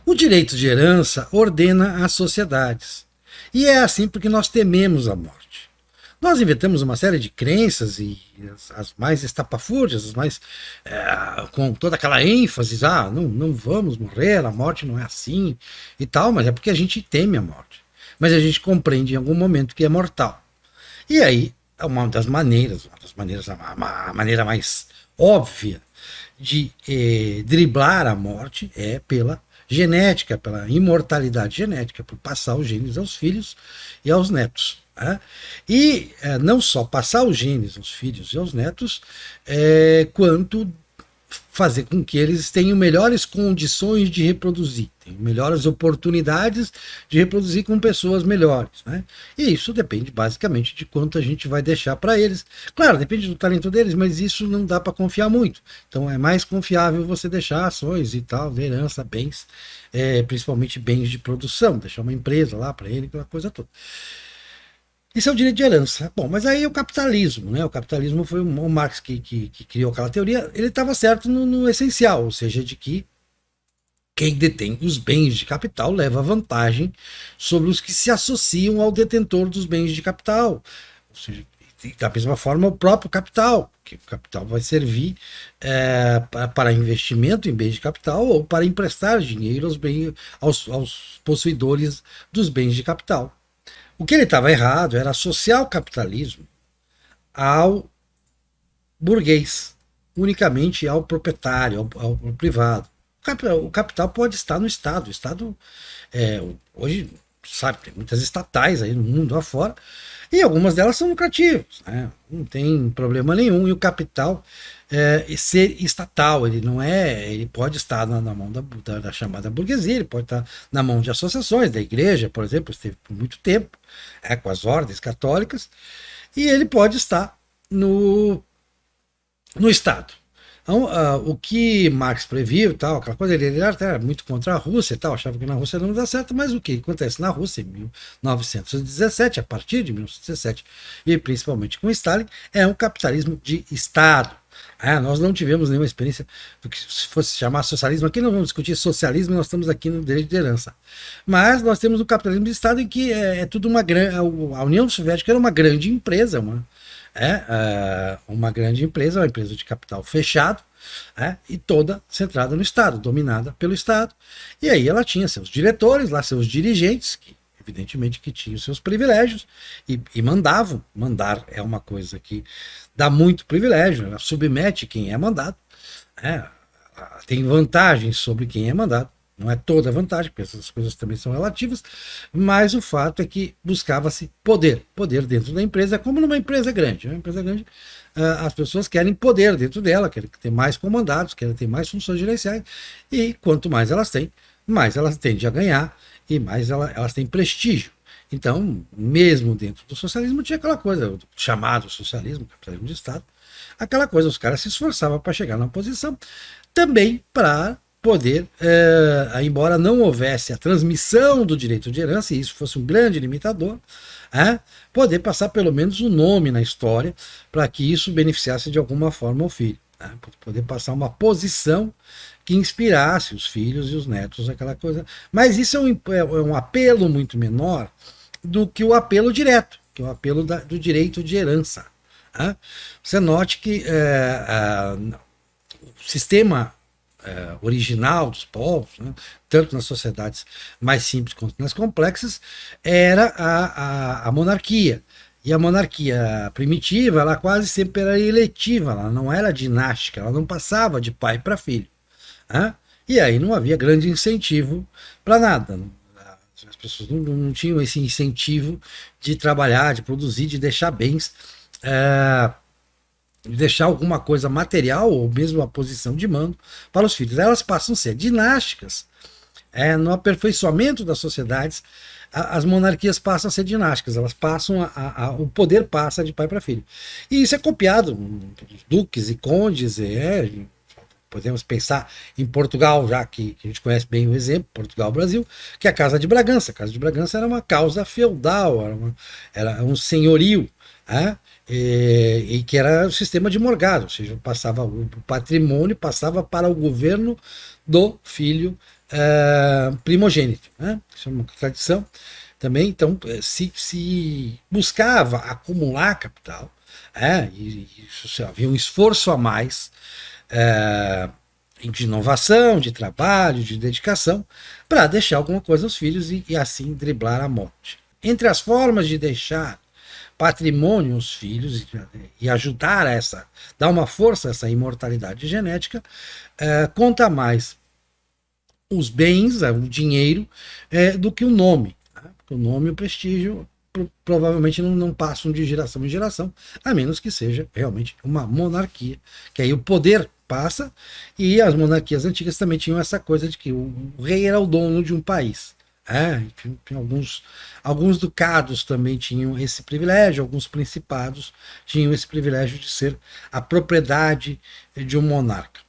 O direito de herança ordena as sociedades. E é assim porque nós tememos a morte. Nós inventamos uma série de crenças e as mais estapafúrdias, as mais com toda aquela ênfase, não vamos morrer, a morte não é assim e tal, mas é porque a gente teme a morte. Mas a gente compreende em algum momento que é mortal. E aí, a maneira mais óbvia de driblar a morte é pela genética, pela imortalidade genética, por passar os genes aos filhos e aos netos. Né? E não só passar os genes aos filhos e aos netos, quanto fazer com que eles tenham melhores condições de reproduzir, tenham melhores oportunidades de reproduzir com pessoas melhores. Né? E isso depende basicamente de quanto a gente vai deixar para eles. Claro, depende do talento deles, mas isso não dá para confiar muito. Então é mais confiável você deixar ações e tal, de herança, bens, principalmente bens de produção, deixar uma empresa lá para ele, aquela coisa toda. Isso é o direito de herança. Bom, mas aí é o capitalismo, né? O capitalismo foi o Marx que criou aquela teoria. Ele estava certo no essencial, ou seja, de que quem detém os bens de capital leva vantagem sobre os que se associam ao detentor dos bens de capital. Ou seja, da mesma forma, o próprio capital, que o capital vai servir para investimento em bens de capital ou para emprestar dinheiro aos possuidores dos bens de capital. O que ele estava errado era associar o capitalismo ao burguês, unicamente ao proprietário, ao privado. O capital pode estar no Estado. O Estado, hoje, sabe, tem muitas estatais aí no mundo afora, e algumas delas são lucrativas, né? Não tem problema nenhum. E o capital ser estatal, ele não é, ele pode estar na mão da chamada burguesia, ele pode estar na mão de associações, da igreja, por exemplo, esteve por muito tempo, com as ordens católicas, e ele pode estar no Estado. Então, o que Marx previu, tal, aquela coisa, ele era muito contra a Rússia e tal, achava que na Rússia não dá certo, mas o que acontece na Rússia em 1917, a partir de 1917, e principalmente com Stalin, é um capitalismo de Estado. Nós não tivemos nenhuma experiência do que se fosse chamar socialismo. Aqui não vamos discutir socialismo, nós estamos aqui no direito de herança. Mas nós temos o capitalismo de Estado em que é tudo uma grande. A União Soviética era uma grande empresa, uma grande empresa, uma empresa de capital fechado, e toda centrada no Estado, dominada pelo Estado. E aí ela tinha seus diretores, lá seus dirigentes, que evidentemente que tinham seus privilégios e mandavam. Mandar é uma coisa que dá muito privilégio, ela submete quem é mandado, tem vantagens sobre quem é mandado. Não é toda a vantagem, porque essas coisas também são relativas, mas o fato é que buscava-se poder. Poder dentro da empresa, como numa empresa grande. Uma empresa grande, as pessoas querem poder dentro dela, querem ter mais comandados, querem ter mais funções gerenciais, e quanto mais elas têm, mais elas tendem a ganhar e mais elas têm prestígio. Então, mesmo dentro do socialismo, tinha aquela coisa, chamado socialismo, capitalismo de Estado, aquela coisa, os caras se esforçavam para chegar numa posição, também para poder, embora não houvesse a transmissão do direito de herança, e isso fosse um grande limitador, poder passar pelo menos um nome na história para que isso beneficiasse de alguma forma o filho. Poder passar uma posição que inspirasse os filhos e os netos, aquela coisa. Mas isso é um apelo muito menor do que o apelo direto, que é o apelo do direito de herança. Você note que o sistema original dos povos, tanto nas sociedades mais simples quanto nas complexas, era a monarquia. E a monarquia primitiva, ela quase sempre era eletiva, ela não era dinástica, ela não passava de pai para filho. E aí não havia grande incentivo para nada. As pessoas não tinham esse incentivo de trabalhar, de produzir, de deixar bens, de deixar alguma coisa material ou mesmo a posição de mando para os filhos. Elas passam a ser dinásticas. No aperfeiçoamento das sociedades, as monarquias passam a ser dinásticas, elas passam o poder passa de pai para filho. E isso é copiado, duques e condes, podemos pensar em Portugal, já que a gente conhece bem o exemplo, Portugal-Brasil, que é a Casa de Bragança. A Casa de Bragança era uma causa feudal, era um senhorio, e que era o sistema de morgado, ou seja, passava o patrimônio passava para o governo do filho primogênito, né? Isso é uma tradição também. Então, se buscava acumular capital, e havia um esforço a mais de inovação, de trabalho, de dedicação, para deixar alguma coisa aos filhos e assim driblar a morte. Entre as formas de deixar patrimônio aos filhos e ajudar dar uma força a essa imortalidade genética, conta mais os bens, o dinheiro, do que o nome. Tá? Porque o nome e o prestígio provavelmente não passam de geração em geração, a menos que seja realmente uma monarquia, que aí o poder passa, e as monarquias antigas também tinham essa coisa de que o rei era o dono de um país. Alguns ducados também tinham esse privilégio, alguns principados tinham esse privilégio de ser a propriedade de um monarca.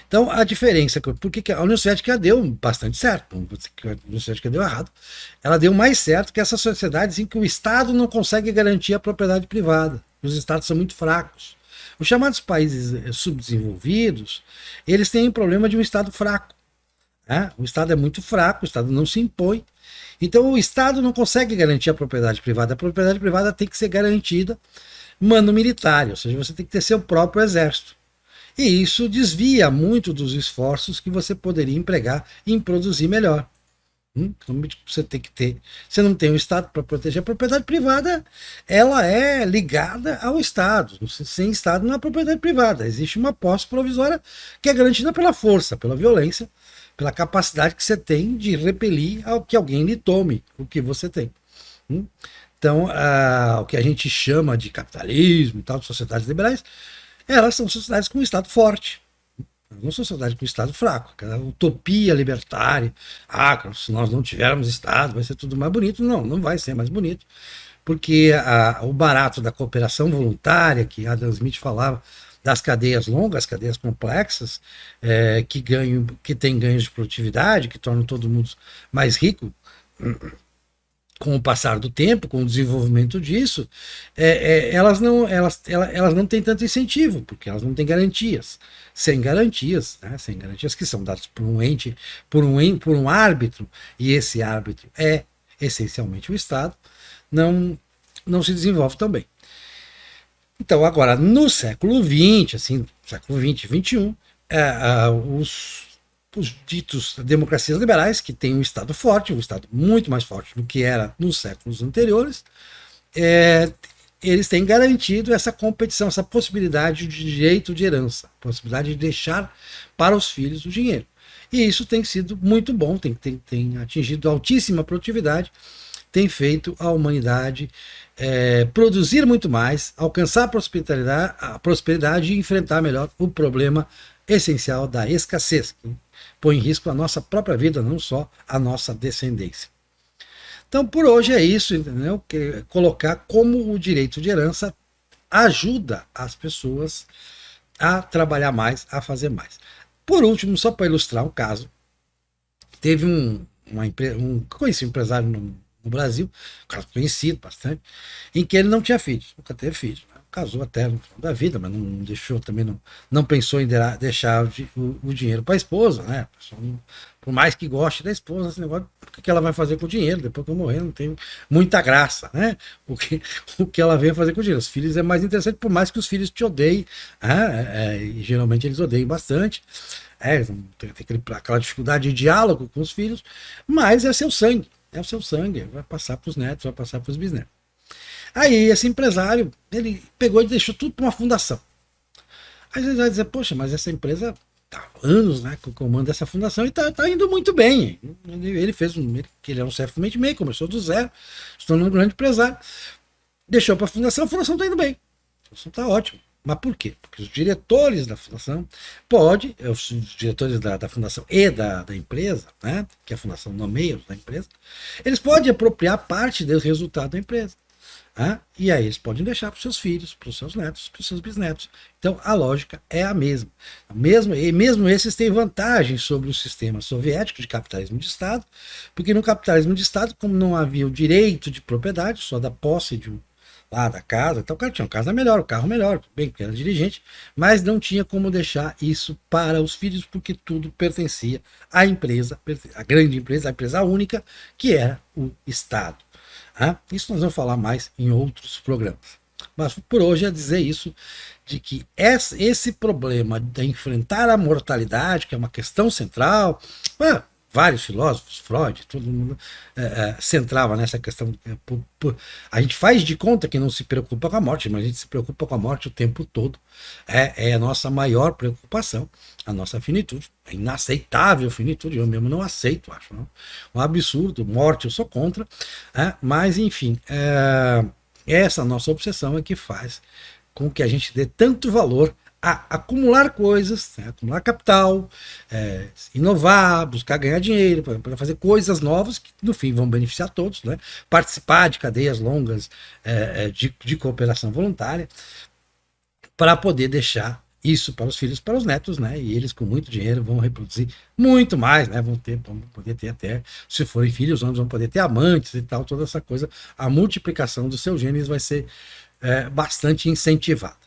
Então, a diferença, porque a União Soviética deu bastante certo, a União Soviética deu errado, ela deu mais certo que essas sociedades em que o Estado não consegue garantir a propriedade privada, os Estados são muito fracos. Os chamados países subdesenvolvidos, eles têm um problema de um Estado fraco. O Estado é muito fraco, o Estado não se impõe, então o Estado não consegue garantir a propriedade privada tem que ser garantida mano militar, ou seja, você tem que ter seu próprio exército. E isso desvia muito dos esforços que você poderia empregar em produzir melhor. Então, você tem que ter. Você não tem o Estado para proteger a propriedade privada, ela é ligada ao Estado. Sem Estado não há propriedade privada. Existe uma posse provisória que é garantida pela força, pela violência, pela capacidade que você tem de repelir ao que alguém lhe tome o que você tem. Então, o que a gente chama de capitalismo e tal, de sociedades liberais, elas são sociedades com um Estado forte, não são sociedades com um Estado fraco. Aquela utopia libertária, se nós não tivermos Estado vai ser tudo mais bonito. Não vai ser mais bonito, porque o barato da cooperação voluntária, que Adam Smith falava, das cadeias longas, cadeias complexas, que tem ganhos de produtividade, que tornam todo mundo mais rico, com o passar do tempo, com o desenvolvimento disso, elas não têm tanto incentivo, porque elas não têm garantias. Sem garantias que são dadas por um ente, por um árbitro, e esse árbitro é essencialmente o Estado, não se desenvolve tão bem. Então, agora, no século XX, século XX e XXI, os ditos democracias liberais, que têm um Estado forte, um Estado muito mais forte do que era nos séculos anteriores, eles têm garantido essa competição, essa possibilidade de direito de herança, possibilidade de deixar para os filhos o dinheiro. E isso tem sido muito bom, tem atingido altíssima produtividade, tem feito a humanidade produzir muito mais, alcançar a prosperidade e enfrentar melhor o problema essencial da escassez, que põe em risco a nossa própria vida, não só a nossa descendência. Então, por hoje é isso, entendeu? Colocar como o direito de herança ajuda as pessoas a trabalhar mais, a fazer mais. Por último, só para ilustrar um caso, teve um empresário no Brasil, um caso conhecido bastante, em que ele não tinha filhos, nunca teve filhos. Casou até no final da vida, mas não deixou também, não pensou em deixar o dinheiro para a esposa, né? Por mais que goste da esposa, esse negócio, o que ela vai fazer com o dinheiro? Depois que eu morrer, não tem muita graça, né? O que ela vem fazer com o dinheiro. Os filhos é mais interessante, por mais que os filhos te odeiem, e geralmente eles odeiam bastante, tem aquela dificuldade de diálogo com os filhos, mas é seu sangue, vai passar para os netos, vai passar para os bisnetos. Aí esse empresário, ele pegou e deixou tudo para uma fundação. Aí você vai dizer, poxa, mas essa empresa tá há anos, né, com o comando dessa fundação e tá indo muito bem. Ele é um self-made, começou do zero, se tornou um grande empresário, deixou para a fundação está indo bem. A fundação está ótima. Mas por quê? Porque os diretores da fundação os diretores da fundação e da empresa, né, que a fundação nomeia da empresa, eles podem apropriar parte do resultado da empresa. E aí eles podem deixar para os seus filhos, para os seus netos, para os seus bisnetos. Então a lógica é a mesma. E mesmo esses têm vantagem sobre o sistema soviético de capitalismo de Estado, porque no capitalismo de Estado, como não havia o direito de propriedade, só da posse lá da casa. Então o cara tinha uma casa melhor, um carro melhor, bem que era dirigente, mas não tinha como deixar isso para os filhos, porque tudo pertencia à empresa, a grande empresa, a empresa única, que era o Estado. Isso nós vamos falar mais em outros programas. Mas por hoje é dizer isso, de que esse problema de enfrentar a mortalidade, que é uma questão central, vários filósofos, Freud, todo mundo centrava nessa questão. A gente faz de conta que não se preocupa com a morte, mas a gente se preocupa com a morte o tempo todo. É a nossa maior preocupação, a nossa finitude. É inaceitável finitude, eu mesmo não aceito, acho. Não? Um absurdo, morte eu sou contra, mas enfim, essa nossa obsessão é que faz com que a gente dê tanto valor a acumular coisas, acumular capital, inovar, buscar ganhar dinheiro, para fazer coisas novas que no fim vão beneficiar todos, né? Participar de cadeias longas de cooperação voluntária, para poder deixar isso para os filhos, para os netos, né? E eles com muito dinheiro vão reproduzir muito mais, né? Vão poder ter até, se forem filhos, vão poder ter amantes e tal, toda essa coisa. A multiplicação dos seus genes vai ser bastante incentivada.